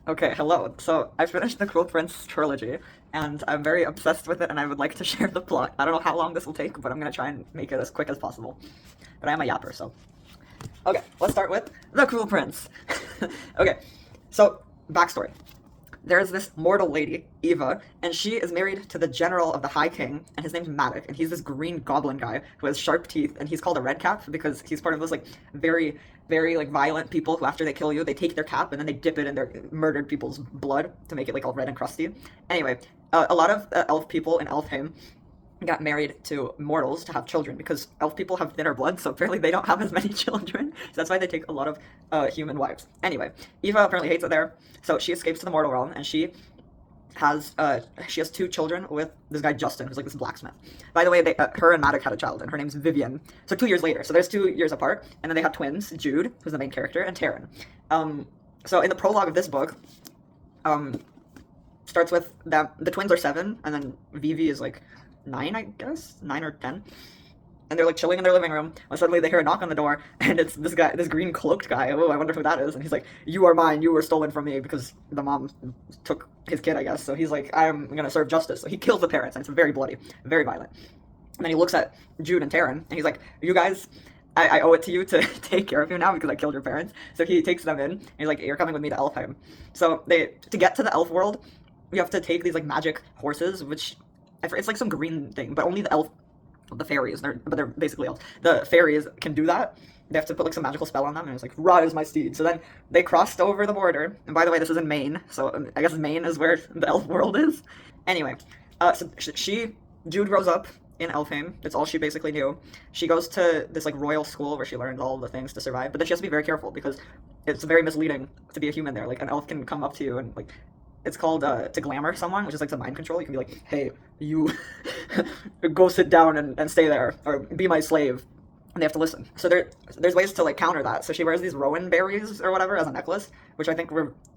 Okay, hello. So I finished the Cruel Prince trilogy, and I'm very obsessed with it, and I would like to share the plot. I don't know how long this will take, but I'm gonna try and make it as quick as possible. But I am a yapper, so. Okay, let's start with the Cruel Prince. Okay, so backstory. There's this mortal lady, Eva, and she is married to the general of the High King, and his name's Madoc, and he's this green goblin guy who has sharp teeth, and he's called a red cap because he's part of those like very like violent people who after they kill you, they take their cap and then they dip it in their murdered people's blood to make it like all red and crusty. Anyway, a lot of elf people in Elfheim got married to mortals to have children because elf people have thinner blood, so apparently they don't have as many children. So that's why they take a lot of human wives. Anyway, Eva apparently hates it there, so she escapes to the mortal realm and she has two children with this guy Justin, who's like this blacksmith. By the way, her and Madoc had a child, and her name's Vivian. So 2 years later, so there's 2 years apart, and then they have twins, Jude, who's the main character, and Taryn. So in the prologue of this book, um, starts with that the twins are 7, and then Vivi is like 9, I guess, 9 or 10, and they're like chilling in their living room when suddenly they hear a knock on the door, and it's this guy, this green cloaked guy. Oh, I wonder who that is. And he's like, "You are mine. You were stolen from me," because the mom took his kid, I guess. So he's like, "I'm gonna serve justice." So he kills the parents, and it's very bloody, very violent. And then he looks at Jude and Taryn, and he's like, "You guys, I owe it to you to take care of you now because I killed your parents." So he takes them in, and he's like, "You're coming with me to Elfheim." So they to get to the elf world, you have to take these like magic horses, which it's like some green thing, but only the fairies, but they're basically elves. The fairies can do that. They have to put like some magical spell on them, and it's like, rise my steed. So then they crossed over the border. And by the way, this is in Maine, so I guess Maine is where the elf world is. Anyway, so Jude grows up in Elfheim. That's all she basically knew. She goes to this like royal school where she learns all the things to survive, but then she has to be very careful because it's very misleading to be a human there. Like an elf can come up to you and like it's called to glamour someone, which is like the mind control. You can be like, hey, you go sit down and stay there, or be my slave. And they have to listen. So there's ways to like counter that. So she wears these rowan berries or whatever as a necklace, which I think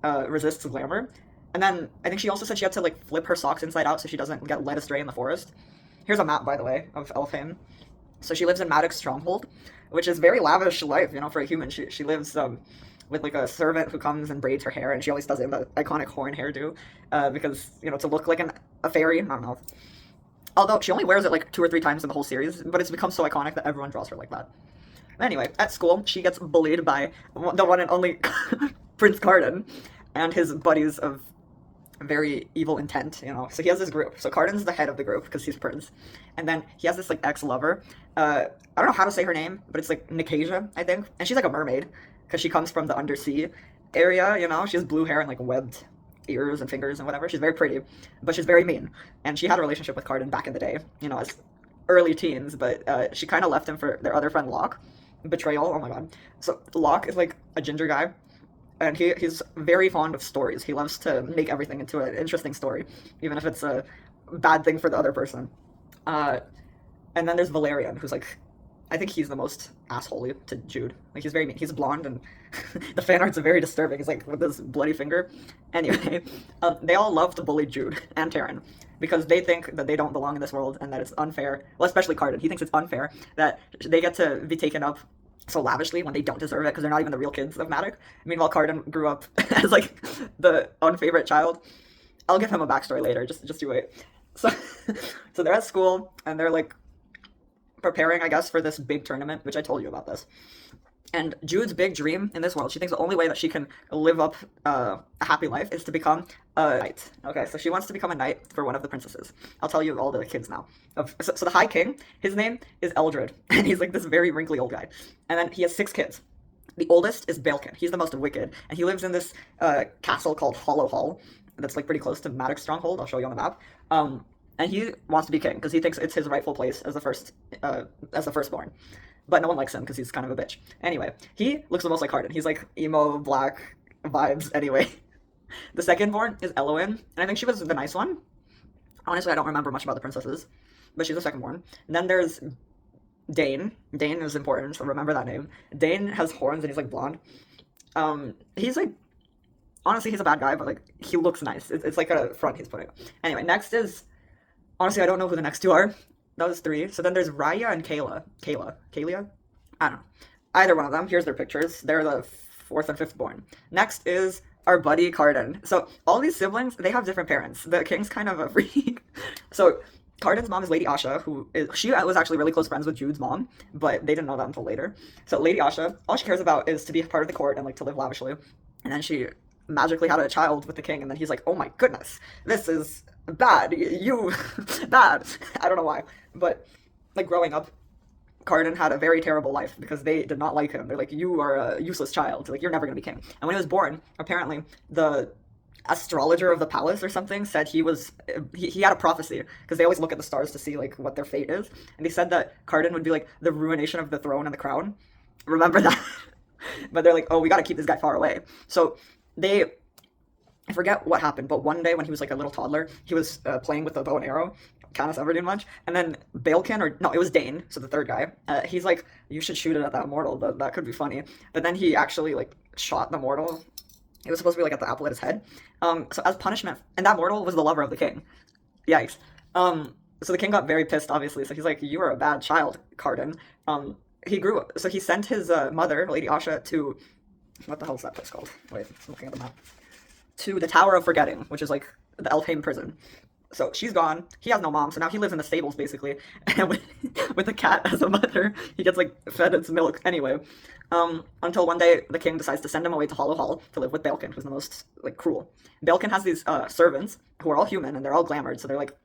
resists glamour. And then I think she also said she had to like flip her socks inside out so she doesn't get led astray in the forest. Here's a map, by the way, of Elfheim. So she lives in Maddox's stronghold, which is very lavish life, for a human. She lives with like a servant who comes and braids her hair, and she always does it in the iconic horn hairdo, because to look like a fairy. I don't know. Although she only wears it like 2 or 3 times in the whole series, but it's become so iconic that everyone draws her like that. Anyway, at school, she gets bullied by the one and only Prince Carden and his buddies of very evil intent. So he has this group. So Carden's the head of the group because he's Prince. And then he has this like ex-lover. I don't know how to say her name, but it's like Nicasia, I think. And she's like a mermaid because she comes from the undersea area. She has blue hair and like webbed ears and fingers and whatever. She's very pretty, but she's very mean. And she had a relationship with Carden back in the day, as early teens, but she kind of left him for their other friend Locke. Betrayal, oh my god. So Locke is like a ginger guy, and he's very fond of stories. He loves to make everything into an interesting story, even if it's a bad thing for the other person. Uh, and then there's Valerian, who's like, I think he's the most assholey to Jude. Like he's very mean. He's blonde, and the fan art's very disturbing. He's like with this bloody finger. Anyway, they all love to bully Jude and Taryn because they think that they don't belong in this world and that it's unfair. Well, especially Carden. He thinks it's unfair that they get to be taken up so lavishly when they don't deserve it because they're not even the real kids of Madoc. Meanwhile, Carden grew up as like the unfavorite child. I'll give him a backstory later. Just you wait. So, so they're at school and they're like preparing, I guess, for this big tournament, which I told you about this. And Jude's big dream in this world, she thinks the only way that she can live up a happy life is to become a knight. Okay, so she wants to become a knight for one of the princesses. I'll tell you all the kids now. So the High King, his name is Eldred, and he's like this very wrinkly old guy. And then he has 6 kids. The oldest is Baelkin. He's the most wicked, and he lives in this castle called Hollow Hall that's like pretty close to Maddox's stronghold. I'll show you on the map. And he wants to be king because he thinks it's his rightful place as the firstborn. But no one likes him because he's kind of a bitch. Anyway, he looks the most like Harden. He's like emo, black vibes. Anyway, the secondborn is Eloin, and I think she was the nice one. Honestly, I don't remember much about the princesses, but she's the secondborn. And then there's Dane. Dane is important, so remember that name. Dane has horns and he's like blonde. He's like, honestly, he's a bad guy, but like he looks nice. It's like a front he's putting. Anyway, next is, honestly, I don't know who the next 2 are. That was 3. So then there's Raya and Kayla. Kayla? I don't know. Either one of them. Here's their pictures. They're the 4th and 5th born. Next is our buddy Carden. So all these siblings, they have different parents. The king's kind of a freak. So Carden's mom is Lady Asha, she was actually really close friends with Jude's mom, but they didn't know that until later. So Lady Asha, all she cares about is to be a part of the court and like to live lavishly. And then she magically had a child with the king, and then he's like, "Oh my goodness, this is bad. You bad." I don't know why, but like growing up, Carden had a very terrible life because they did not like him. They're like, "You are a useless child. Like, you're never gonna be king." And when he was born, apparently the astrologer of the palace or something said he had a prophecy because they always look at the stars to see like what their fate is, and they said that Carden would be like the ruination of the throne and the crown. Remember that? But they're like, "Oh, we got to keep this guy far away." So they, I forget what happened, but one day when he was like a little toddler, he was playing with a bow and arrow. Canis ever do much, and then Balekin, or no, it was Dane, so the third guy. He's like, "You should shoot it at that mortal. That could be funny." But then he actually like shot the mortal. It was supposed to be like at the apple at his head. So as punishment, and that mortal was the lover of the king. Yikes. So the king got very pissed, obviously. So he's like, "You are a bad child, Carden." He grew up. So he sent his mother, Lady Asha, to what the hell is that place called? Wait, I'm looking at the map. To the Tower of Forgetting, which is like the Elfhame prison. So she's gone. He has no mom, so now he lives in the stables basically, and with a cat as a mother, he gets like fed its milk anyway. Until one day the king decides to send him away to Hollow Hall to live with Balekin, who's the most like cruel. Balekin has these servants who are all human and they're all glamored, so they're like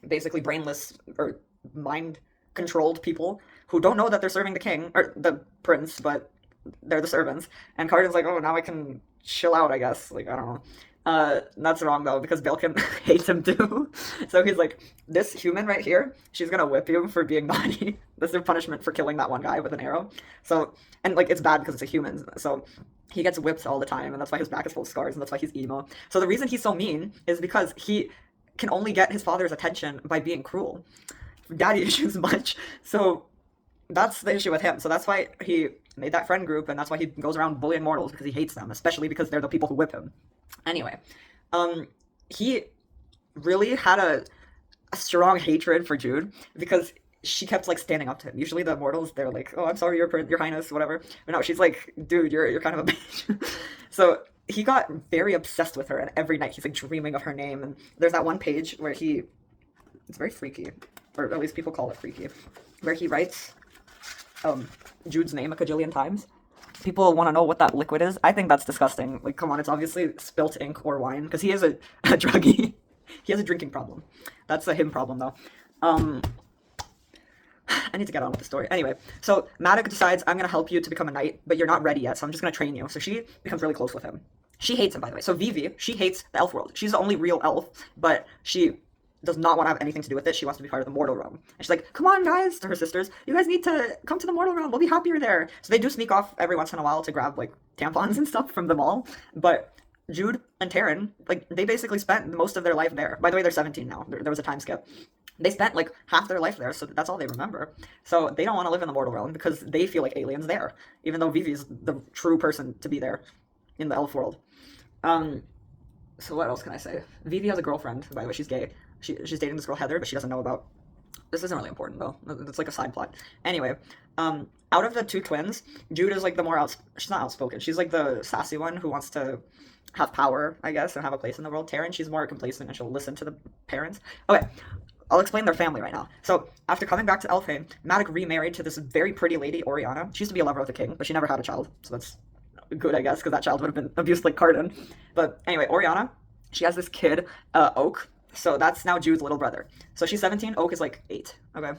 basically brainless or mind controlled people who don't know that they're serving the king or the prince, but they're the servants. And Carden's like, "Oh, now I can chill out, I guess." Like, I don't know. That's wrong though, because Balekin hates him too. So he's like, "This human right here, she's gonna whip you for being naughty." This is your punishment for killing that one guy with an arrow. So, and like, it's bad because it's a human. So he gets whipped all the time, and that's why his back is full of scars, and that's why he's emo. So the reason he's so mean is because he can only get his father's attention by being cruel. Daddy issues much. So that's the issue with him. So that's why he made that friend group, and that's why he goes around bullying mortals, because he hates them, especially because they're the people who whip him. Anyway, he really had a strong hatred for Jude because she kept like standing up to him. Usually the mortals, they're like, "Oh, I'm sorry, your highness," whatever. But no, she's like, "Dude, you're kind of a bitch." So he got very obsessed with her, and every night he's like dreaming of her name. And there's that one page where it's very freaky, or at least people call it freaky, where he writes Jude's name a cajillion times. People want to know what that liquid is. I think that's disgusting. Like, come on, it's obviously spilt ink or wine, because he is a druggie. He has a drinking problem. That's a him problem, though. I need to get on with the story. Anyway, so Maddox decides, "I'm going to help you to become a knight, but you're not ready yet, so I'm just going to train you." So she becomes really close with him. She hates him, by the way. So Vivi, she hates the elf world. She's the only real elf, but she does not want to have anything to do with it. She wants to be part of the mortal realm. And she's like, "Come on, guys," to her sisters. "You guys need to come to the mortal realm. We'll be happier there." So they do sneak off every once in a while to grab, like, tampons and stuff from the mall. But Jude and Taryn, like, they basically spent most of their life there. By the way, they're 17 now. There was a time skip. They spent, like, half their life there, so that's all they remember. So they don't want to live in the mortal realm because they feel like aliens there, even though Vivi is the true person to be there in the elf world. So what else can I say? Vivi has a girlfriend. By the way, she's gay. She's dating this girl Heather, but she doesn't know about. This isn't really important though. It's like a side plot. Anyway, out of the two twins, Jude is like the more she's not outspoken. She's like the sassy one who wants to have power, I guess, and have a place in the world. Taryn, she's more complacent and she'll listen to the parents. Okay, I'll explain their family right now. So after coming back to Elfhame, Maddox remarried to this very pretty lady, Oriana. She used to be a lover of the king, but she never had a child, so that's good, I guess, because that child would have been abused like Carden. But anyway, Oriana, she has this kid, Oak. So that's now Jude's little brother. So she's 17, Oak is like 8. Okay.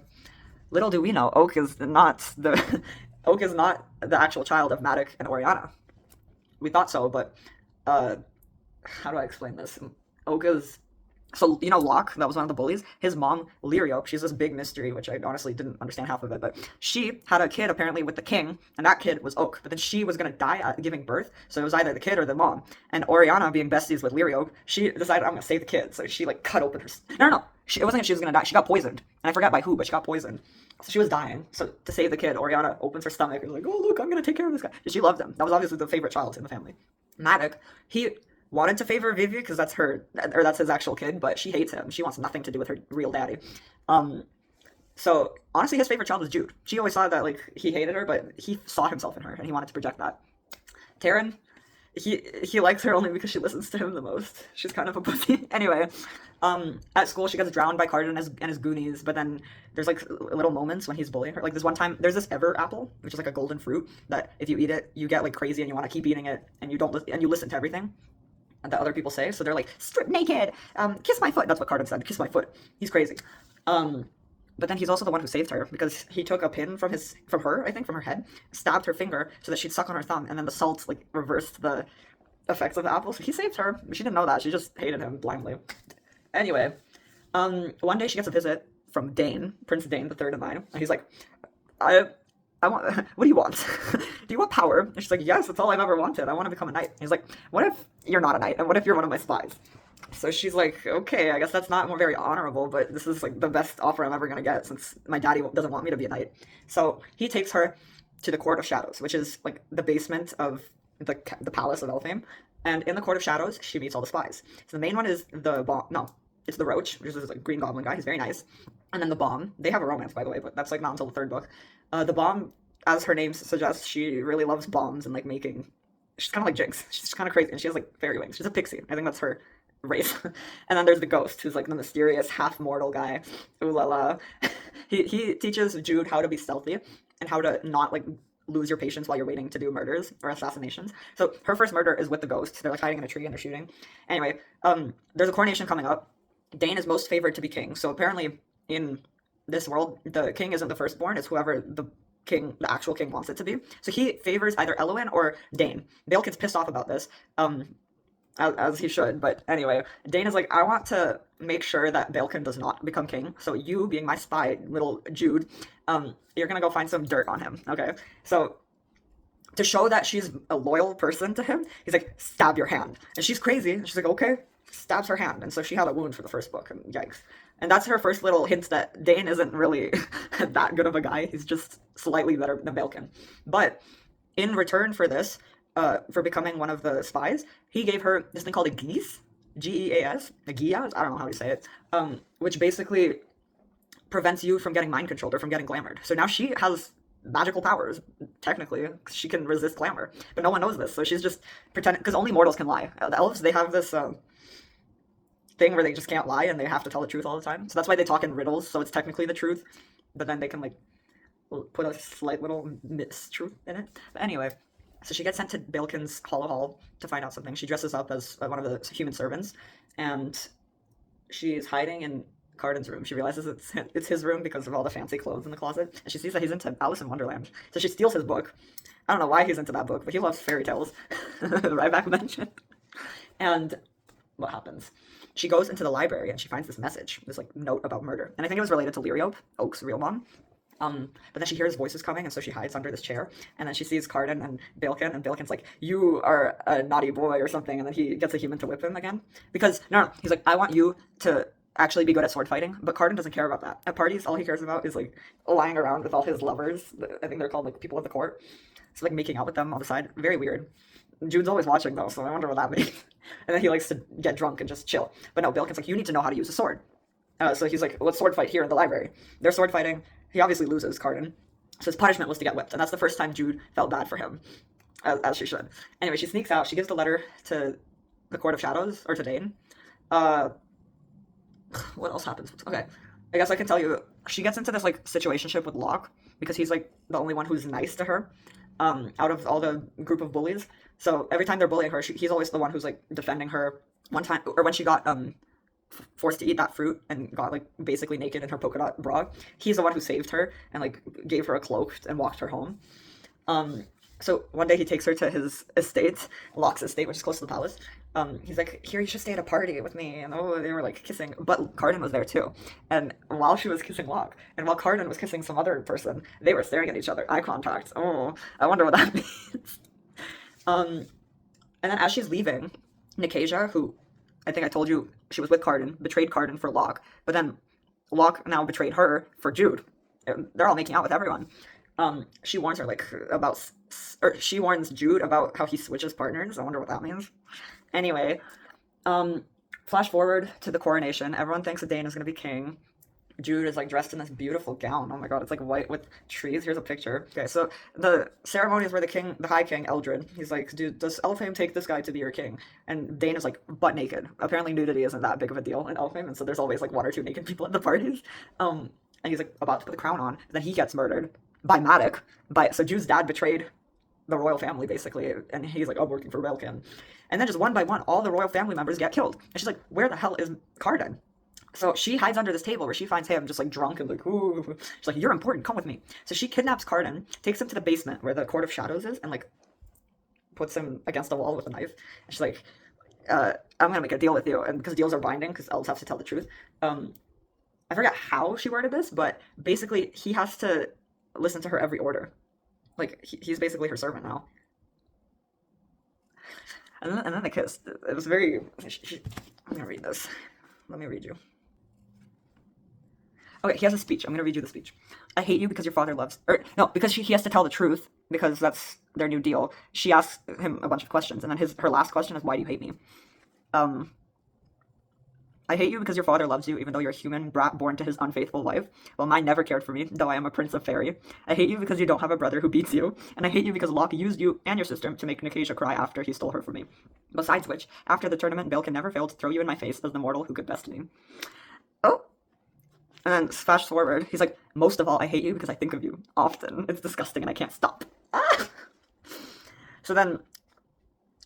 Little do we know, Oak is not the actual child of Maddox and Oriana. We thought so, but how do I explain this? Oak is, so you know Locke, that was one of the bullies? His mom, Lirio, she's this big mystery, which I honestly didn't understand half of it, but she had a kid apparently with the king, and that kid was Oak, but then she was going to die at giving birth, so it was either the kid or the mom. And Oriana, being besties with Lirio, she decided, "I'm going to save the kid," so she like cut open her... No. It wasn't that she was going to die, she got poisoned. And I forgot by who, but she got poisoned. So she was dying, so to save the kid, Oriana opens her stomach and is like, "Oh look, I'm going to take care of this guy." And she loved him. That was obviously the favorite child in the family. Maddox, he wanted to favor Vivi because that's that's his actual kid, but she hates him. She wants nothing to do with her real daddy. So honestly, his favorite child was Jude. She always saw that like he hated her, but he saw himself in her and he wanted to project that. Taryn, he likes her only because she listens to him the most. She's kind of a pussy. Anyway, at school she gets drowned by Carden and his Goonies, but then there's like little moments when he's bullying her. Like this one time, there's this ever apple, which is like a golden fruit that if you eat it, you get like crazy and you want to keep eating it, and you don't and you listen to everything that other people say. So they're like, strip naked, kiss my foot. That's what Carden said. Kiss my foot. He's crazy. But then he's also the one who saved her because he took a pin from her, I think, from her head, stabbed her finger so that she'd suck on her thumb, and then the salt like reversed the effects of the apple. So he saved her. She didn't know that. She just hated him blindly. Anyway, one day she gets a visit from Dane, Prince Dane, the third of mine, and he's like, I want. What do you want? Do you want power? And she's like, yes, that's all I've ever wanted. I want to become a knight. And he's like, what if you're not a knight, and what if you're one of my spies? So she's like, okay, I guess that's not very honorable, but this is like the best offer I'm ever gonna get since my daddy doesn't want me to be a knight. So he takes her to the Court of Shadows, which is like the basement of the palace of Elfame. And in the Court of Shadows, she meets all the spies. So the main one is the bomb. No, it's the Roach, which is this like green goblin guy. He's very nice. And then the bomb. They have a romance, by the way, but that's like not until the third book. The bomb, as her name suggests, she really loves bombs and like making. She's kind of like Jinx. She's kind of crazy, and she has like fairy wings. She's a pixie. I think that's her race. And then there's the ghost, who's like the mysterious half mortal guy. Ooh la la. He teaches Jude how to be stealthy and how to not like lose your patience while you're waiting to do murders or assassinations. So her first murder is with the ghost. They're like hiding in a tree and they're shooting. Anyway, there's a coronation coming up. Dane is most favored to be king. So apparently in this world, the king isn't the firstborn. It's whoever the actual king wants it to be. So he favors either Elwyn or Dane. Balekin's pissed off about this. As he should, but anyway, Dane is like, I want to make sure that Balekin does not become king, so you, being my spy, little Jude, you're gonna go find some dirt on him, okay? So, to show that she's a loyal person to him, he's like, stab your hand. And she's crazy, and she's like, okay, stabs her hand, and so she had a wound for the first book, and yikes. And that's her first little hint that Dane isn't really that good of a guy, he's just slightly better than Balekin. But, in return for this, for becoming one of the spies, he gave her this thing called a geas, Geas, a geas, I don't know how you say it, which basically prevents you from getting mind controlled or from getting glamored. So now she has magical powers, technically. She can resist glamour, but no one knows this, so she's just pretending, because only mortals can lie. The elves, they have this thing where they just can't lie, and they have to tell the truth all the time. So that's why they talk in riddles, so it's technically the truth, but then they can, like, put a slight little mistruth in it. But anyway, so she gets sent to Balekin's Hollow Hall to find out something. She dresses up as one of the human servants, and she's hiding in Carden's room. She realizes it's his room because of all the fancy clothes in the closet, and she sees that he's into Alice in Wonderland. So she steals his book. I don't know why he's into that book, but he loves fairy tales. Right back mentioned. And what happens? She goes into the library and she finds this message, this like note about murder, and I think it was related to Liriope, Oak's real mom. But then she hears voices coming, and so she hides under this chair, and then she sees Carden and Balekin's like, you are a naughty boy or something, and then he gets a human to whip him again. Because, no, he's like, I want you to actually be good at sword fighting, but Carden doesn't care about that. At parties, all he cares about is, like, lying around with all his lovers. I think they're called, like, people of the court. So, like, making out with them on the side. Very weird. Jude's always watching, though, so I wonder what that means. And then he likes to get drunk and just chill. But no, Balekin's like, you need to know how to use a sword. So he's like, let's sword fight here in the library. They're sword fighting. He obviously loses, Carden. So his punishment was to get whipped. And that's the first time Jude felt bad for him. As she should. Anyway, she sneaks out. She gives the letter to the Court of Shadows, or to Dane. What else happens? Okay. I guess I can tell you. She gets into this, like, situationship with Locke, because he's, like, the only one who's nice to her, out of all the group of bullies. So every time they're bullying her, he's always the one who's, like, defending her. One time, or when she got, forced to eat that fruit and got like basically naked in her polka dot bra, he's the one who saved her and like gave her a cloak and walked her home. So one day he takes her to his estate, Locke's estate, which is close to the palace. He's like, here, you should stay at a party with me. And oh, they were like kissing, but Carden was there too. And while she was kissing Locke, and while Carden was kissing some other person, they were staring at each other, eye contact. Oh, I wonder what that means. And then as she's leaving, Nicasia, who I think I told you she was with Carden, betrayed Carden for Locke, but then Locke now betrayed her for Jude. They're all making out with everyone. She warns her she warns Jude about how he switches partners. I wonder what that means. Anyway, flash forward to the coronation. Everyone thinks that Dane is going to be king. Jude is like dressed in this beautiful gown. Oh my god, it's like white with trees. Here's a picture. Okay, so the ceremony is where the High King, Eldred, he's like, dude, does Elfhame take this guy to be your king? And Dane is like butt naked. Apparently nudity isn't that big of a deal in Elfhame, and so there's always like one or two naked people at the parties. And he's like about to put the crown on. Then he gets murdered by Maddox. So Jude's dad betrayed the royal family basically, and he's like, I'm working for Belkin. And then just one by one, all the royal family members get killed. And she's like, where the hell is Cardan? So she hides under this table where she finds him just like drunk and like, ooh. She's like, you're important, come with me. So she kidnaps Cardan, takes him to the basement where the Court of Shadows is, and like puts him against a wall with a knife. And she's like, I'm gonna make a deal with you. And because deals are binding, because elves have to tell the truth. I forgot how she worded this, but basically he has to listen to her every order. Like he's basically her servant now. And then they kissed. It was very. I'm gonna read this. Let me read you. Okay, he has a speech. I'm gonna read you the speech. I hate you because your father loves. Or no, because he has to tell the truth because that's their new deal. She asks him a bunch of questions, and then her last question is, "Why do you hate me?" I hate you because your father loves you, even though you're a human brat born to his unfaithful wife. Well, mine never cared for me, though I am a prince of fairy. I hate you because you don't have a brother who beats you, and I hate you because Locke used you and your sister to make Nicasia cry after he stole her from me. Besides which, after the tournament, Balkan never failed to throw you in my face as the mortal who could best me. Oh! And then fast forward, he's like, most of all, I hate you because I think of you often. It's disgusting and I can't stop. Ah! So then,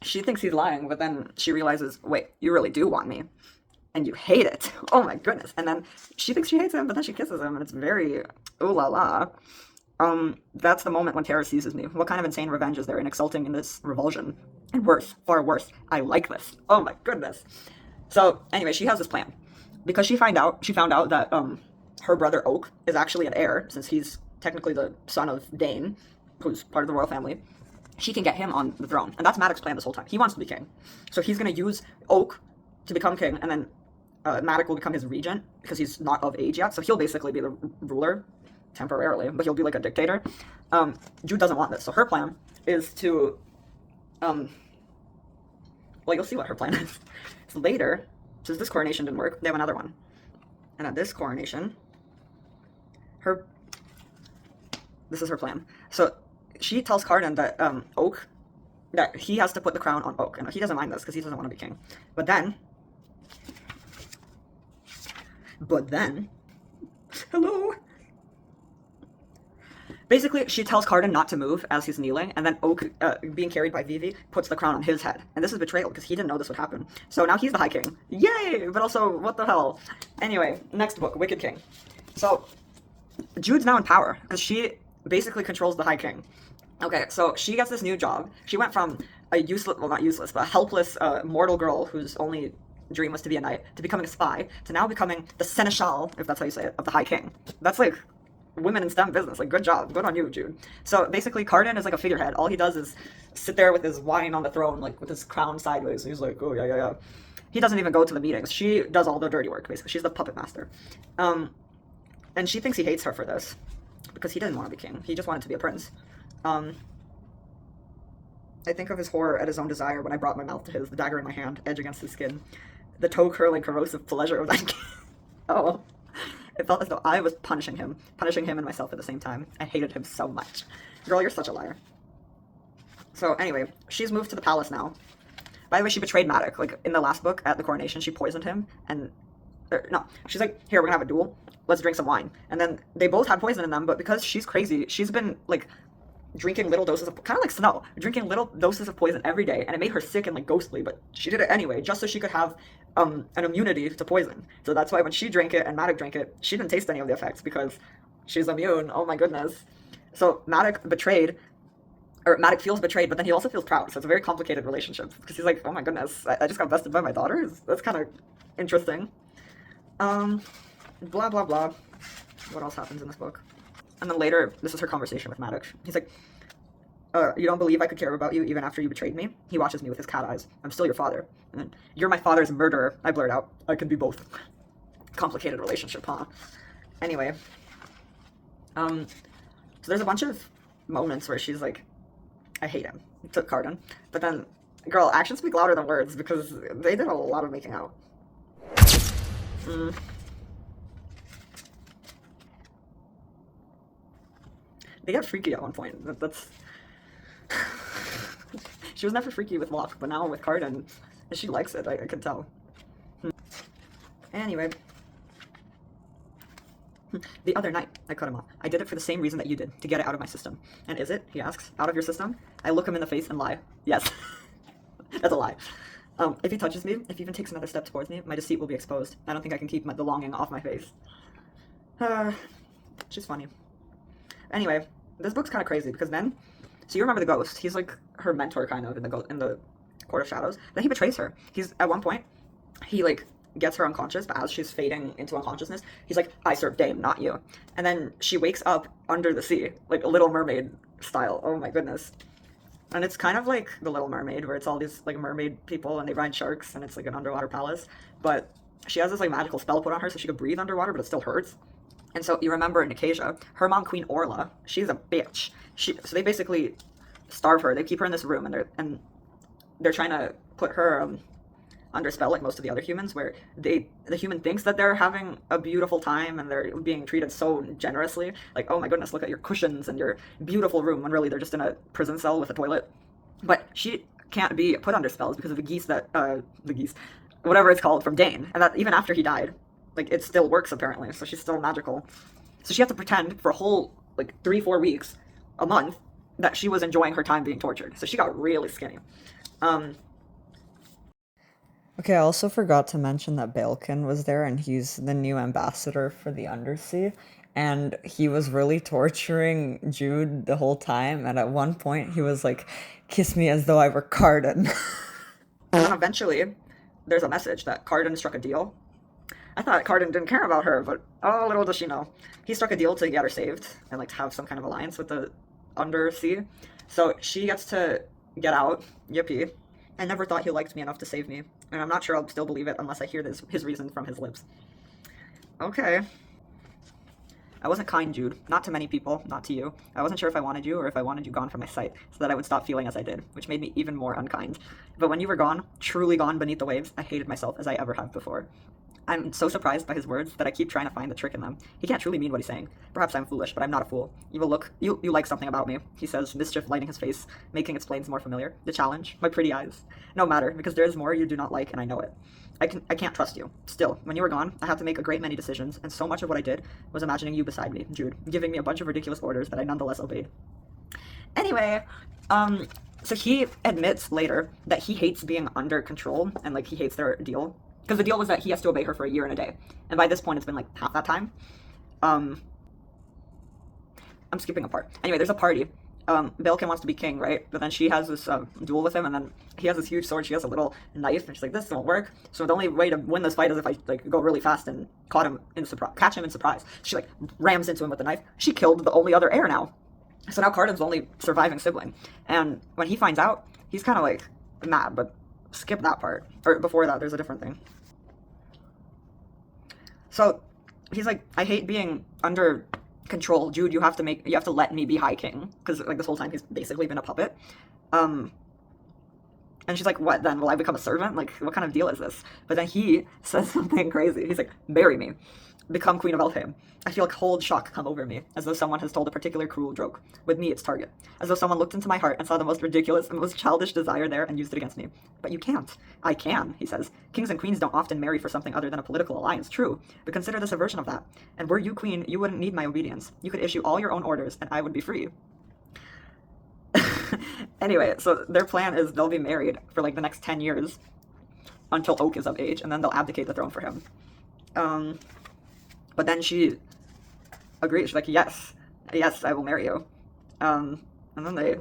she thinks he's lying, but then she realizes, wait, you really do want me. And you hate it. Oh my goodness. And then she thinks she hates him, but then she kisses him, and it's very ooh la la. That's the moment when terror seizes me. What kind of insane revenge is there in exulting in this revulsion? And worse, far worse, I like this. Oh my goodness. So anyway, she has this plan. Because she found out that her brother Oak is actually an heir, since he's technically the son of Dane, who's part of the royal family. She can get him on the throne. And that's Maddox's plan this whole time. He wants to be king. So he's going to use Oak to become king, and then Maddox will become his regent because he's not of age yet, so he'll basically be the ruler temporarily, but he'll be like a dictator. Jude doesn't want this, so her plan is to, well, you'll see what her plan is. So later, since this coronation didn't work, they have another one, and at this coronation, this is her plan. So she tells Cardan that Oak, that he has to put the crown on Oak, and he doesn't mind this because he doesn't want to be king. But then, hello. Basically, she tells Cardan not to move as he's kneeling, and then Oak, being carried by Vivi, puts the crown on his head. And this is betrayal, because he didn't know this would happen. So now he's the High King. Yay! But also, what the hell? Anyway, next book, Wicked King. So, Jude's now in power, because she basically controls the High King. Okay, so she gets this new job. She went from a useless, well not useless, but a helpless mortal girl whose only dream was to be a knight, to becoming a spy, to now becoming the seneschal, if that's how you say it, of the High King. That's like women in STEM business. Like, good job. Good on you, Jude. So basically, Cardan is like a figurehead. All he does is sit there with his wine on the throne, like with his crown sideways. He's like, oh, yeah. He doesn't even go to the meetings. She does all the dirty work, basically. She's the puppet master. And she thinks he hates her for this, because he didn't want to be king. He just wanted to be a prince. I think of his horror at his own desire when I brought my mouth to his, the dagger in my hand, edge against his skin. The toe-curling corrosive pleasure of that. Oh. It felt as though I was punishing him and myself at the same time. I hated him so much. Girl, you're such a liar. So anyway, she's moved to the palace now. By the way, she betrayed Maddox. Like, in the last book, at the coronation, she poisoned him, and... no, she's like, here, we're gonna have a duel. Let's drink some wine. And then they both had poison in them, but because she's crazy, she's been, like, drinking little doses of, kind of like Snow, drinking little doses of poison every day, and it made her sick and like ghostly, but she did it anyway, just so she could have an immunity to poison. So that's why when she drank it and Maddox drank it, she didn't taste any of the effects because she's immune. Oh my goodness. So Maddox feels betrayed, but then he also feels proud. So it's a very complicated relationship because he's like, oh my goodness, I just got bested by my daughters. That's kind of interesting. Blah blah blah. What else happens in this book? And then later, this is her conversation with Maddox. He's like, you don't believe I could care about you even after you betrayed me? He watches me with his cat eyes. I'm still your father. And then, you're my father's murderer. I blurt out. I can be both. Complicated relationship, huh? Anyway. So there's a bunch of moments where she's like, I hate him. To Cardan. But then, girl, actions speak louder than words because they did a lot of making out. They get freaky at one point. That's she was never freaky with Locke, but now with Carden, she likes it. I could tell. Anyway, the other night I cut him off. I did it for the same reason that you did, to get it out of my system. And is it? He asks. Out of your system? I look him in the face and lie. Yes. That's a lie. If he touches me, if he even takes another step towards me, my deceit will be exposed. I don't think I can keep the longing off my face. She's funny. Anyway, this book's kind of crazy because then, so you remember the ghost? He's like her mentor, kind of, in the Court of Shadows. Then he betrays her. He's at one point, he like gets her unconscious, but as she's fading into unconsciousness, he's like, "I serve Dame, not you." And then she wakes up under the sea, like a Little Mermaid style. Oh my goodness. And it's kind of like The Little Mermaid, where it's all these like mermaid people and they ride sharks and it's like an underwater palace. But she has this like magical spell put on her so she could breathe underwater, but it still hurts. And so you remember in Acacia, her mom, Queen Orla, she's a bitch. So they basically starve her. They keep her in this room and they're trying to put her under spell like most of the other humans, where the human thinks that they're having a beautiful time and they're being treated so generously, like, oh my goodness, look at your cushions and your beautiful room, when really they're just in a prison cell with a toilet. But she can't be put under spells because of the geese whatever it's called, from Dane, and that even after he died, like, it still works apparently, so she's still magical. So she had to pretend for a whole like 3-4 weeks, a month, that she was enjoying her time being tortured. So she got really skinny. Okay, I also forgot to mention that Balkan was there, and he's the new ambassador for the Undersea. And he was really torturing Jude the whole time. And at one point, he was like, "Kiss me as though I were Carden." And then eventually, there's a message that Carden struck a deal. I thought Carden didn't care about her, but oh, little does she know. He struck a deal to get her saved and like to have some kind of alliance with the Undersea. So she gets to get out. Yippee. I never thought he liked me enough to save me, and I'm not sure I'll still believe it unless I hear his reason from his lips. Okay. I wasn't kind, Jude. Not to many people, not to you. I wasn't sure if I wanted you or if I wanted you gone from my sight, so that I would stop feeling as I did, which made me even more unkind. But when you were gone, truly gone beneath the waves, I hated myself as I ever have before. I'm so surprised by his words that I keep trying to find the trick in them. He can't truly mean what he's saying. Perhaps I'm foolish, but I'm not a fool. You like something about me, he says, mischief lighting his face, making its planes more familiar. The challenge, my pretty eyes. No matter, because there is more you do not like, and I know it. I can't trust you. Still, when you were gone, I had to make a great many decisions, and so much of what I did was imagining you beside me, Jude, giving me a bunch of ridiculous orders that I nonetheless obeyed. Anyway, so he admits later that he hates being under control, and like he hates their deal. Because the deal was that he has to obey her for a year and a day. And by this point, it's been like half that time. I'm skipping a part. Anyway, there's a party. Balkan wants to be king, right? But then she has this duel with him, and then he has this huge sword. She has a little knife, and she's like, "This won't work." So the only way to win this fight is if I like go really fast and catch him in surprise. She like rams into him with the knife. She killed the only other heir now. So now Carden's the only surviving sibling. And when he finds out, he's kind of like mad, but skip that part. Or before that, there's a different thing. So he's like, I hate being under control, Jude. You have to let me be High King, because like this whole time he's basically been a puppet. And she's like, what then? Will I become a servant? Like, what kind of deal is this? But then he says something crazy. He's like, marry me. Become Queen of Elfheim. I feel a cold shock come over me, as though someone has told a particular cruel joke. With me, it's target. As though someone looked into my heart and saw the most ridiculous and most childish desire there and used it against me. But you can't. I can, he says. Kings and queens don't often marry for something other than a political alliance, true. But consider this a version of that. And were you queen, you wouldn't need my obedience. You could issue all your own orders, and I would be free. Anyway, so their plan is they'll be married for like the next 10 years until Oak is of age, and then they'll abdicate the throne for him. But then she agrees. She's like, yes, I will marry you. And then they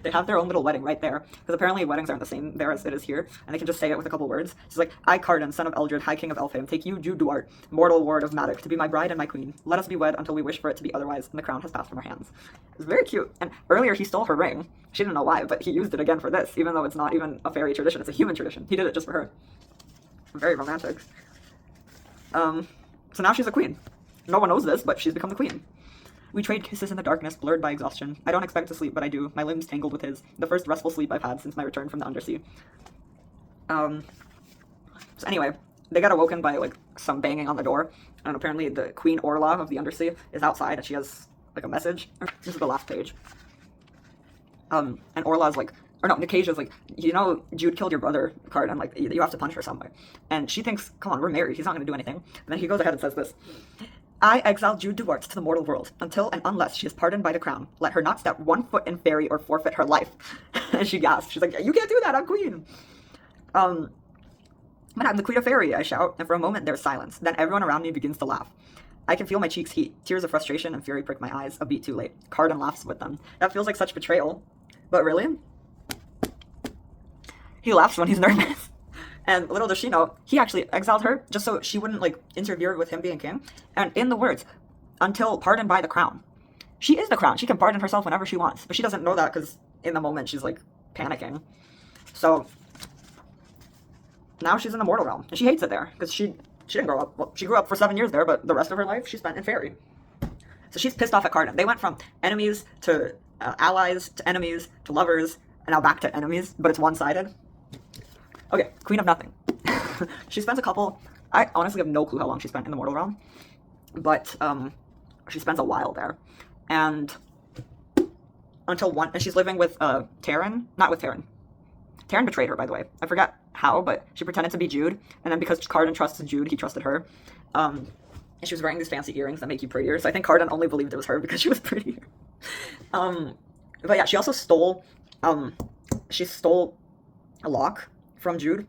they have their own little wedding right there, because apparently weddings aren't the same there as it is here, and they can just say it with a couple words. She's like, I, Carden, son of Eldred, High King of Elfheim, take you, Jude Duart, mortal ward of Maddox, to be my bride and my queen. Let us be wed until we wish for it to be otherwise, and the crown has passed from our hands. It's very cute. And earlier he stole her ring. She didn't know why, but he used it again for this, even though it's not even a fairy tradition, it's a human tradition. He did it just for her. Very romantic. So now she's a queen. No one knows this, but she's become the queen. We trade kisses in the darkness, blurred by exhaustion. I don't expect to sleep, but I do. My limbs tangled with his. The first restful sleep I've had since my return from the Undersea. So anyway, they got awoken by, like, some banging on the door, and apparently the Queen Orla of the Undersea is outside, and she has like a message. This is the last page. And Orla's like, or no, Nikasia's like, you know, Jude killed your brother, Card, and like, you have to punish her some way. And she thinks, come on, we're married, he's not going to do anything. And then he goes ahead and says this: I exile Jude Duarte to the mortal world, until and unless she is pardoned by the crown. Let her not step 1 foot in Fairy or forfeit her life. And she gasps. She's like, you can't do that, I'm queen. But I'm the queen of Fairy, I shout, and for a moment there's silence. Then everyone around me begins to laugh. I can feel my cheeks heat. Tears of frustration and fury prick my eyes, a beat too late. Carden laughs with them. That feels like such betrayal. But really? He laughs when he's nervous. And little does she know, he actually exiled her just so she wouldn't, like, interfere with him being king. And in the words, until pardoned by the crown. She is the crown. She can pardon herself whenever she wants. But she doesn't know that because in the moment she's, like, panicking. So now she's in the mortal realm. And she hates it there because she didn't grow up. Well, she grew up for 7 years there, but the rest of her life she spent in Fairy. So she's pissed off at Carden. They went from enemies to allies to enemies to lovers and now back to enemies, but it's one-sided. Okay, Queen of Nothing. She spends a couple... I honestly have no clue how long she spent in the mortal realm, but she spends a while there. And until one... And she's living with Taryn. Not with Taryn. Taryn betrayed her, by the way. I forgot how, but she pretended to be Jude, and then because Carden trusted Jude, he trusted her. And she was wearing these fancy earrings that make you prettier, so I think Carden only believed it was her because she was prettier. But yeah, she also stole... she stole a lock from Jude.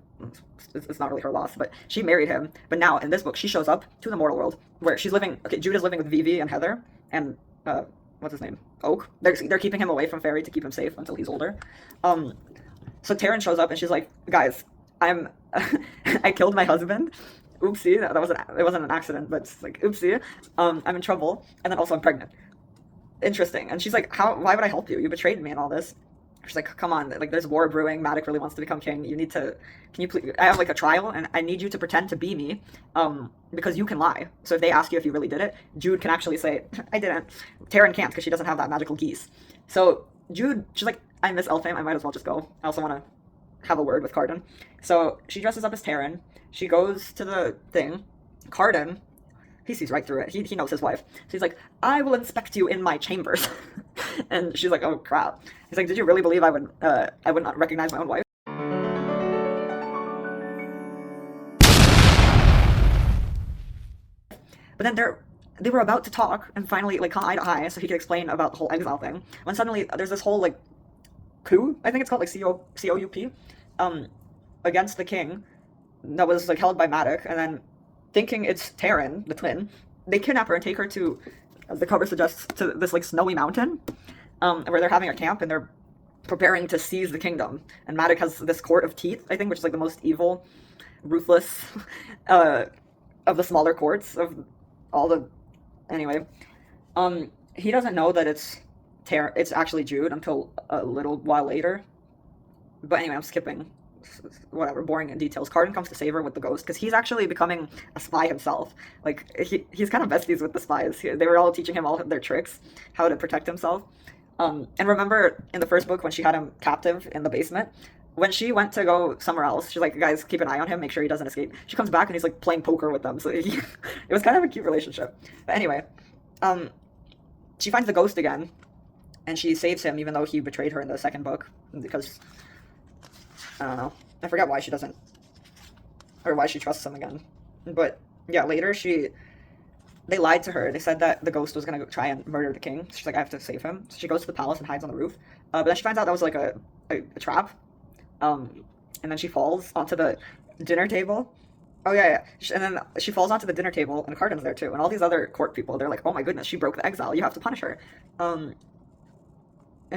It's not really her loss, but she married him. But now, in this book, she shows up to the mortal world, where she's living... Okay, Jude is living with Vivi and Heather, and, what's his name? Oak. They're keeping him away from Fairy to keep him safe until he's older. So Taryn shows up, and she's like, guys, I killed my husband. Oopsie, it wasn't an accident, but it's like, oopsie. I'm in trouble, and then also I'm pregnant. Interesting. And she's like, why would I help you? You betrayed me and all this. She's like, come on, like, there's war brewing. Madoc really wants to become king. You need to, can you please, I have like a trial and I need you to pretend to be me, because you can lie. So if they ask you if you really did it, Jude can actually say, I didn't. Taryn can't because she doesn't have that magical geese. So Jude, she's like, I miss Elfame, I might as well just go. I also want to have a word with Carden. So she dresses up as Taryn. She goes to the thing. Carden, he sees right through it. He knows his wife. So he's like, I will inspect you in my chambers. And she's like, oh crap. He's like, did you really believe I would not recognize my own wife? But then they were about to talk and finally like come eye to eye so he could explain about the whole exile thing. When suddenly there's this whole like coup, I think it's called, like COUP, against the king that was like held by Madoc, and then thinking it's Taryn, the twin, they kidnap her and take her to, as the cover suggests, to this like snowy mountain, where they're having a camp and they're preparing to seize the kingdom. And Madoc has this court of teeth, I think, which is like the most evil, ruthless of the smaller courts of all the... Anyway, he doesn't know that it's actually Jude until a little while later. But anyway, I'm skipping. Whatever, boring in details. Carden comes to save her with the ghost because he's actually becoming a spy himself. Like, he's kind of besties with the spies. They were all teaching him all their tricks, how to protect himself. And remember in the first book when she had him captive in the basement, when she went to go somewhere else, she's like, guys, keep an eye on him, make sure he doesn't escape. She comes back and he's like playing poker with them. So it was kind of a cute relationship. But anyway, she finds the ghost again and she saves him even though he betrayed her in the second book because... I don't know. I forgot why she doesn't, or why she trusts him again. But yeah, later they lied to her. They said that the ghost was gonna try and murder the king. So she's like, I have to save him. So she goes to the palace and hides on the roof. But then she finds out that was like a trap. And then she falls onto the dinner table. Oh yeah. And then she falls onto the dinner table and Carden's there too. And all these other court people, they're like, oh my goodness, she broke the exile. You have to punish her. And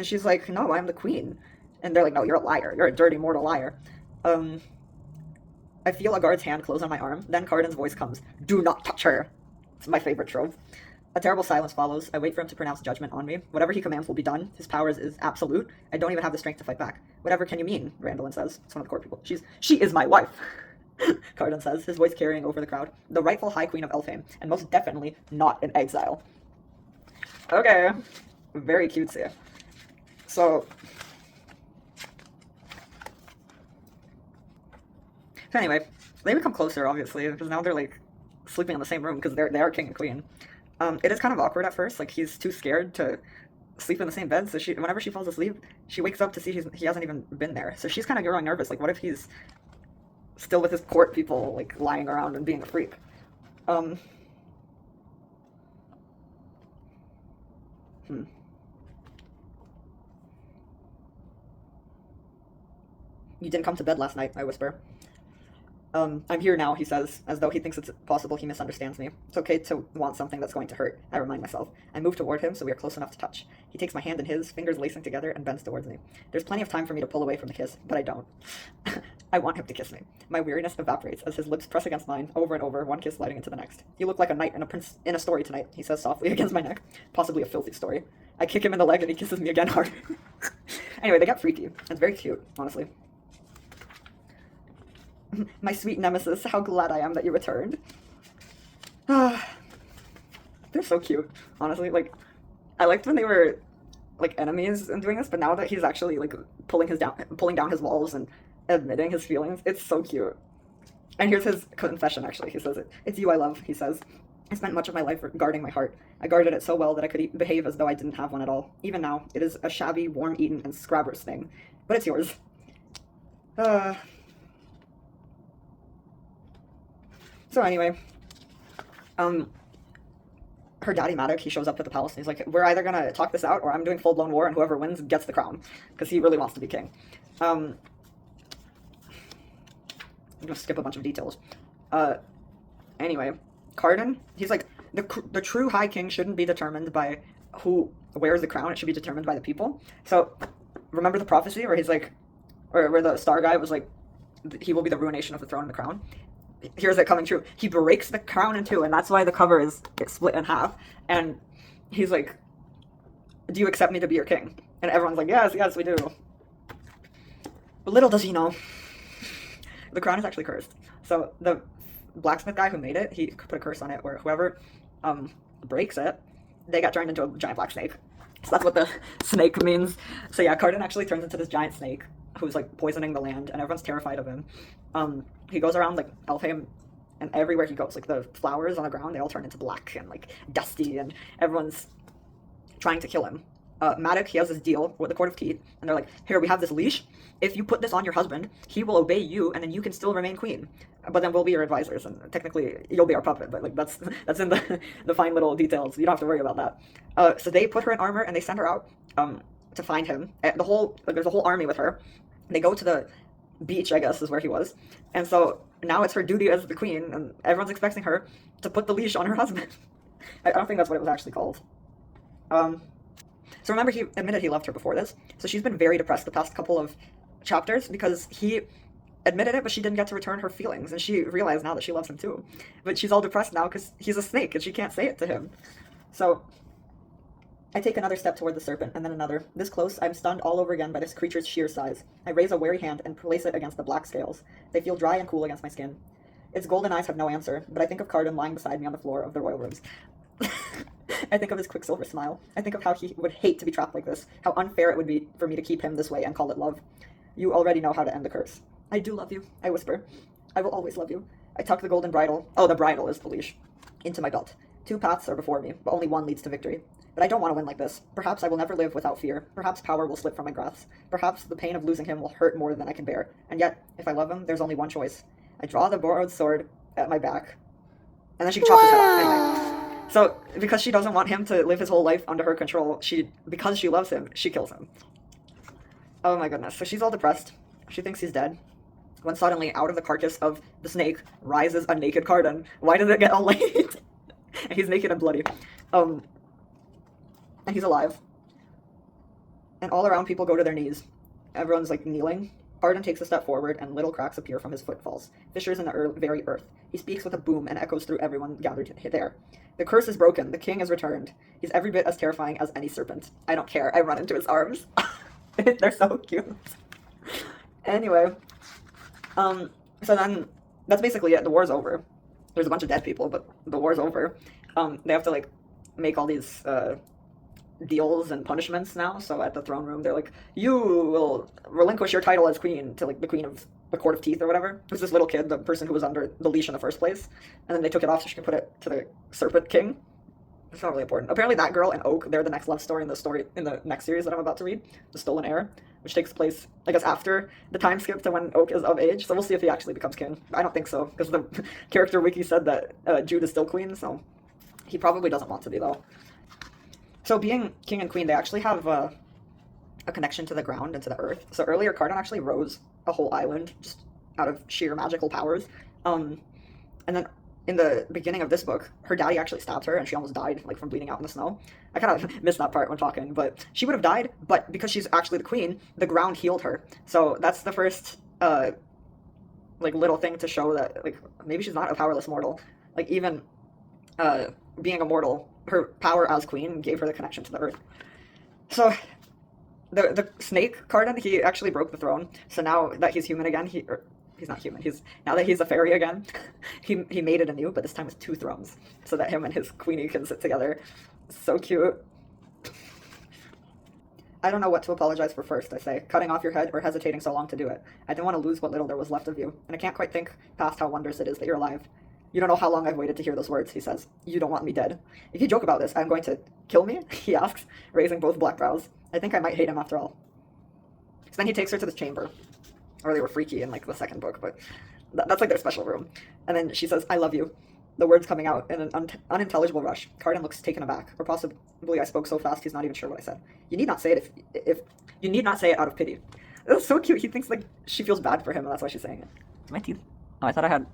she's like, no, I'm the queen. And they're like, no, you're a liar. You're a dirty, mortal liar. I feel a guard's hand close on my arm. Then Carden's voice comes. Do not touch her. It's my favorite trope. A terrible silence follows. I wait for him to pronounce judgment on me. Whatever he commands will be done. His powers is absolute. I don't even have the strength to fight back. Whatever can you mean? Randallin says. It's one of the court people. She is my wife. Carden says, his voice carrying over the crowd. The rightful High Queen of Elfame, and most definitely not in exile. Okay. Very cutesy. So anyway, they become closer, obviously, because now they're, like, sleeping in the same room because they are king and queen. It is kind of awkward at first. Like he's too scared to sleep in the same bed. So whenever she falls asleep, she wakes up to see he hasn't even been there. So she's kind of growing nervous. Like, what if he's still with his court people, like lying around and being a freak? Um, hmm. You didn't come to bed last night, I whisper. I'm here now, he says, as though he thinks it's possible he misunderstands me. It's okay to want something that's going to hurt, I remind myself. I move toward him so we are close enough to touch. He takes my hand in his, fingers lacing together, and bends towards me. There's plenty of time for me to pull away from the kiss, but I don't. I want him to kiss me. My weariness evaporates as his lips press against mine, over and over, one kiss sliding into the next. You look like a knight and a prince in a story tonight, he says softly against my neck. Possibly a filthy story. I kick him in the leg and he kisses me again hard. Anyway, they get freaky. It's very cute, honestly. My sweet nemesis, how glad I am that you returned. They're so cute, honestly. Like, I liked when they were like enemies and doing this, but now that he's actually like pulling down his walls and admitting his feelings, it's so cute. And here's his confession. Actually, he says it. It's you I love. He says, I spent much of my life guarding my heart. I guarded it so well that I could behave as though I didn't have one at all. Even now, it is a shabby, worm-eaten, and scrabber's thing, but it's yours. So anyway, her daddy Maddox, he shows up at the palace and he's like, we're either gonna talk this out or I'm doing full-blown war and whoever wins gets the crown, because he really wants to be king. I'm gonna skip a bunch of details. Anyway, Cardan, he's like, the true High King shouldn't be determined by who wears the crown, it should be determined by the people. So, remember the prophecy where he's like, or where the star guy was like, he will be the ruination of the throne and the crown? Here's it coming true. He breaks the crown in two, and that's why the cover is split in half. And he's like, do you accept me to be your king? And everyone's like, yes, yes, we do. But little does he know, the crown is actually cursed. So the blacksmith guy who made it, he put a curse on it where whoever breaks it, they got turned into a giant black snake. So that's what the snake means. So yeah, Cardan actually turns into this giant snake who's like poisoning the land, and everyone's terrified of him. He goes around like Elfheim, and everywhere he goes, like the flowers on the ground, they all turn into black and like dusty, and everyone's trying to kill him. Maddox, he has this deal with the Court of Teeth, and they're like, here, we have this leash. If you put this on your husband, he will obey you, and then you can still remain queen. But then we'll be your advisors, and technically you'll be our puppet. But like that's in the fine little details. You don't have to worry about that. So they put her in armor and they send her out to find him. There's a whole army with her. They go to the beach, I guess, is where he was. And so now it's her duty as the queen, and everyone's expecting her to put the leash on her husband. I don't think that's what it was actually called. So remember, he admitted he loved her before this. So she's been very depressed the past couple of chapters because he admitted it, but she didn't get to return her feelings. And she realized now that she loves him too. But she's all depressed now because he's a snake and she can't say it to him. So I take another step toward the serpent, and then another. This close, I'm stunned all over again by this creature's sheer size. I raise a wary hand and place it against the black scales. They feel dry and cool against my skin. Its golden eyes have no answer, but I think of Cardan lying beside me on the floor of the royal rooms. I think of his quicksilver smile. I think of how he would hate to be trapped like this, how unfair it would be for me to keep him this way and call it love. You already know how to end the curse. I do love you, I whisper. I will always love you. I tuck the golden bridle, the bridle is the leash, into my belt. 2 paths are before me, but only one leads to victory. But I don't want to win like this. Perhaps I will never live without fear. Perhaps power will slip from my grasp. Perhaps the pain of losing him will hurt more than I can bear. And yet, if I love him, there's only one choice. I draw the borrowed sword at my back, and then she chops his head off. Anyway. So, because she doesn't want him to live his whole life under her control, because she loves him, she kills him. Oh my goodness. So she's all depressed. She thinks he's dead. When suddenly, out of the carcass of the snake, rises a naked Cardan. Why did it get all late? He's naked and bloody. And he's alive. And all around people go to their knees. Everyone's like kneeling. Cardan takes a step forward, and little cracks appear from his footfalls, fissures in the very earth. He speaks with a boom and echoes through everyone gathered there. The curse is broken. The king is returned. He's every bit as terrifying as any serpent. I don't care. I run into his arms. They're so cute. Anyway, so then that's basically it. The war's over. There's a bunch of dead people, but the war's over. They have to like make all these deals and punishments now. So at the throne room, they're like, you will relinquish your title as queen to like the queen of the Court of Teeth or whatever. It was this little kid, the person who was under the leash in the first place, and then they took it off so she could put it to the Serpent King. It's not really important. Apparently, that girl and Oak, they're the next love story in the next series that I'm about to read, The Stolen Heir, which takes place, I guess, after the time skip to when Oak is of age. So we'll see if he actually becomes king. I don't think so, because the character wiki said that Jude is still queen, so he probably doesn't want to be, though. So being king and queen, they actually have a connection to the ground and to the earth. So earlier, Cardon actually rose a whole island just out of sheer magical powers. And then in the beginning of this book, her daddy actually stabbed her and she almost died, like, from bleeding out in the snow. I kind of missed that part when talking, but she would have died, but because she's actually the queen, the ground healed her. So that's the first, like, little thing to show that, like, maybe she's not a powerless mortal. Like, even being a mortal, her power as queen gave her the connection to the earth. So the snake Cardon, he actually broke the throne. So now that he's human again, he's not human. Now that he's a fairy again, he made it anew, but this time with 2 thrones, so that him and his queenie can sit together. So cute. I don't know what to apologize for first, I say, cutting off your head or hesitating so long to do it. I didn't want to lose what little there was left of you, and I can't quite think past how wondrous it is that you're alive. You don't know how long I've waited to hear those words, he says. You don't want me dead. If you joke about this, I'm going to kill me? He asks, raising both black brows. I think I might hate him after all. So then he takes her to the chamber. Or they were freaky in, like, the second book, but that's, like, their special room. And then she says, I love you. The words coming out in an unintelligible rush. Cardon looks taken aback, or possibly I spoke so fast he's not even sure what I said. You need not say it if you need not say it out of pity. That's so cute. He thinks, like, she feels bad for him, and that's why she's saying it. My teeth. Oh, I thought I had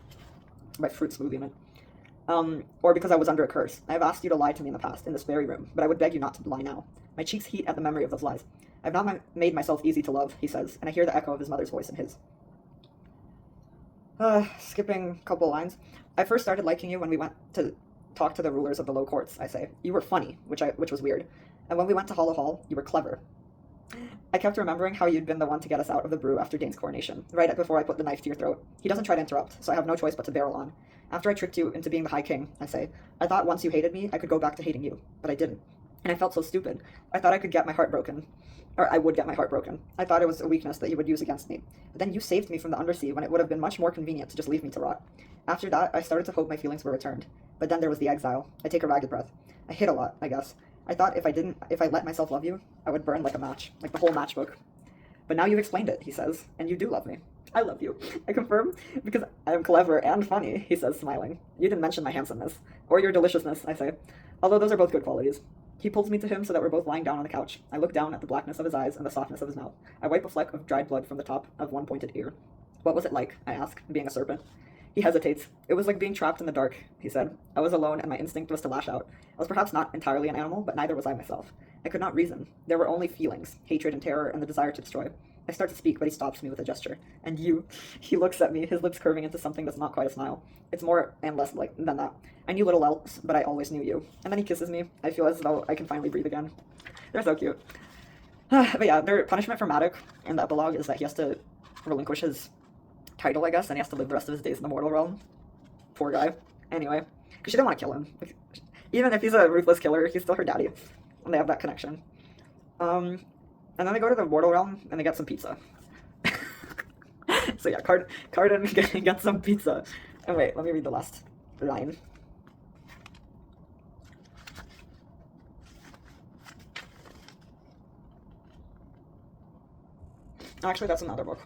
my fruit smoothie in it. Or because I was under a curse. I have asked you to lie to me in the past, in this very room, but I would beg you not to lie now. My cheeks heat at the memory of those lies. I've not made myself easy to love, he says, and I hear the echo of his mother's voice in his. Skipping a couple lines. I first started liking you when we went to talk to the rulers of the low courts, I say. You were funny, which was weird. And when we went to Hollow Hall, you were clever. I kept remembering how you'd been the one to get us out of the brew after Dane's coronation, right before I put the knife to your throat. He doesn't try to interrupt, so I have no choice but to barrel on. After I tricked you into being the High King, I say, I thought once you hated me, I could go back to hating you, but I didn't. And I felt so stupid. I thought I could get my heart broken. Or I would get my heart broken. I thought it was a weakness that you would use against me. But then you saved me from the undersea when it would have been much more convenient to just leave me to rot. After that, I started to hope my feelings were returned. But then there was the exile. I take a ragged breath. I hid a lot, I guess. I thought if I let myself love you, I would burn like a match, like the whole matchbook. But now you've explained it, he says, and you do love me. I love you. I confirm, because I am clever and funny, he says, smiling. You didn't mention my handsomeness. Or your deliciousness, I say. Although those are both good qualities. He pulls me to him so that we're both lying down on the couch. I look down at the blackness of his eyes and the softness of his mouth. I wipe a fleck of dried blood from the top of one pointed ear. What was it like, I ask, being a serpent? He hesitates. It was like being trapped in the dark, he said. I was alone and my instinct was to lash out. I was perhaps not entirely an animal, but neither was I myself. I could not reason. There were only feelings, hatred and terror and the desire to destroy. I start to speak, but he stops me with a gesture. And you, he looks at me, his lips curving into something that's not quite a smile. It's more and less like than that. I knew little else, but I always knew you. And then he kisses me. I feel as though I can finally breathe again. They're so cute. But yeah, their punishment for Madoc in the epilogue is that he has to relinquish his title, I guess, and he has to live the rest of his days in the mortal realm. Poor guy. Anyway, because she didn't want to kill him. Like, even if he's a ruthless killer, he's still her daddy. And they have that connection. And then they go to the mortal realm and they get some pizza. So yeah, Cardon gets some pizza. And wait, let me read the last line. Actually, that's another book.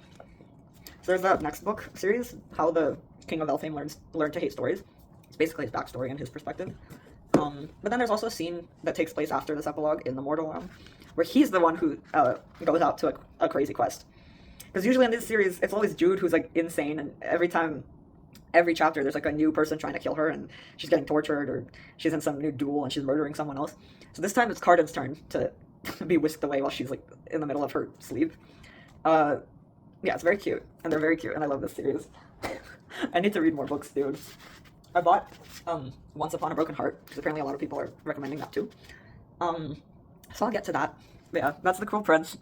So there's that next book series, how the King of Elfame learned to hate stories. It's basically his backstory and his perspective. But then there's also a scene that takes place after this epilogue in the mortal realm, where he's the one who goes out to a crazy quest. Because usually in this series, it's always Jude who's like insane, and every chapter there's like a new person trying to kill her, and she's getting tortured, or she's in some new duel and she's murdering someone else. So this time it's Cardon's turn to be whisked away while she's like in the middle of her sleep. Yeah, it's very cute, and they're very cute, and I love this series. I need to read more books, dude. I bought Once Upon a Broken Heart, because apparently a lot of people are recommending that too. So I'll get to that. But yeah, that's The Cruel Prince.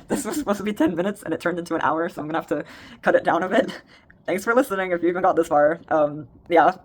This was supposed to be 10 minutes, and it turned into an hour, so I'm gonna have to cut it down a bit. Thanks for listening if you even got this far. Yeah.